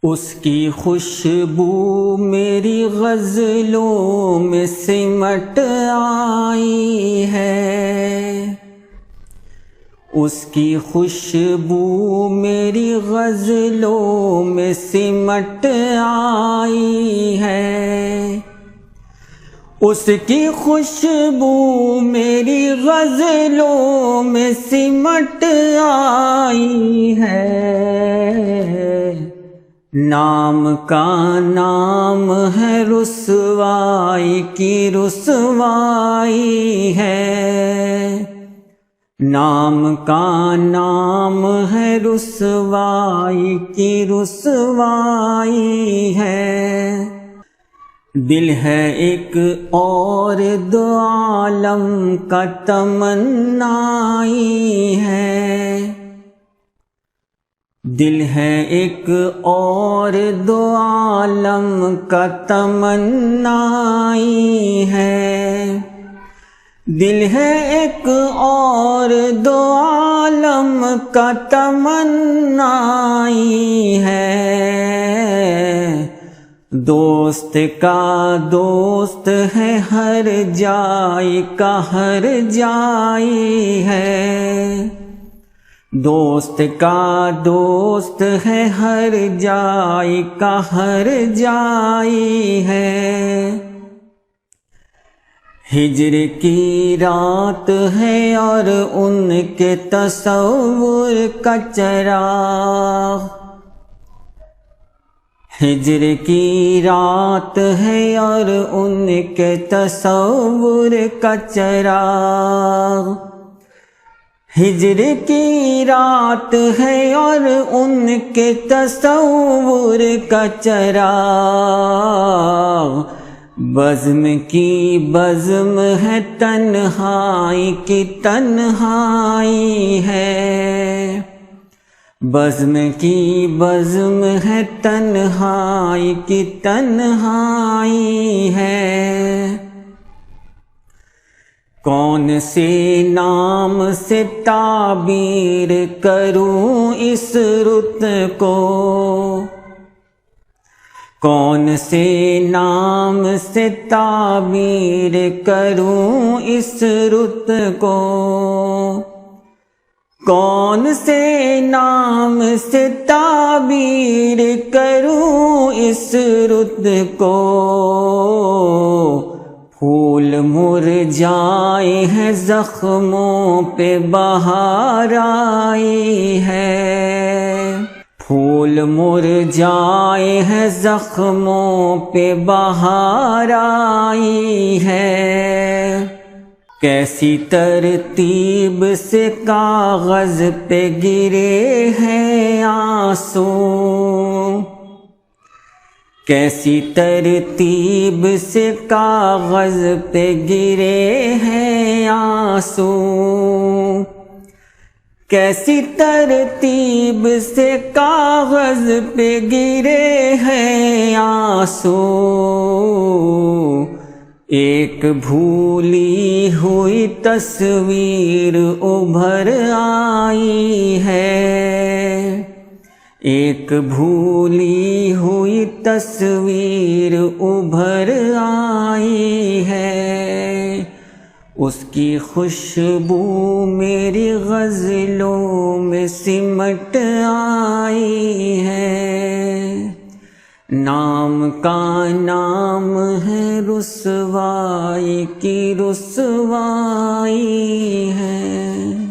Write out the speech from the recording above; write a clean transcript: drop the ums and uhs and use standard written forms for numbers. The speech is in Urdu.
اس کی خوشبو میری غزلوں میں سمٹ آئی ہے، اس کی خوشبو میری غزلوں میں سمٹ آئی ہے، اس کی خوشبو میری غزلوں میں سمٹ آئی ہے، نام کا نام ہے رسوائی کی رسوائی ہے، نام کا نام ہے رسوائی کی رسوائی ہے، دل ہے ایک اور دو عالم کا تمنائی ہے، دل ہے ایک اور دو عالم کا تمنائی ہے، دل ہے ایک اور دو عالم کا تمنائی ہے، دوست کا دوست ہے ہر جائی کا ہر جائی ہے، دوست کا دوست ہے ہر جائی کا ہر جائی ہے، ہجر کی رات ہے اور ان کے تصور کا چراغ، ہجر کی رات ہے اور ان کے تصور کا چراغ، ہجر کی رات ہے اور ان کے تصور کا چراغ، بزم کی بزم ہے تنہائی کی تنہائی ہے، بزم کی بزم ہے تنہائی کی تنہائی ہے، کون سے نام سے تعبیر کروں اس رت کو، کون سے نام سے تعبیر کروں اس رت کو، کون سے نام سے تعبیر کروں اس رت کو، پھول مرجھائے ہیں زخموں پہ بہار آئی ہے، پھول مرجھائے ہیں زخموں پہ بہار آئی ہے، کیسی ترتیب سے کاغذ پہ گرے ہیں آنسو، کیسی ترتیب سے کاغذ پہ گرے ہیں آنسو، کیسی ترتیب سے کاغذ پہ گرے ہیں آنسو، ایک بھولی ہوئی تصویر ابھر آئی ہے، ایک بھولی ہوئی تصویر ابھر آئی ہے، اس کی خوشبو میری غزلوں میں سمٹ آئی ہے، نام کا نام ہے رسوائی کی رسوائی ہے۔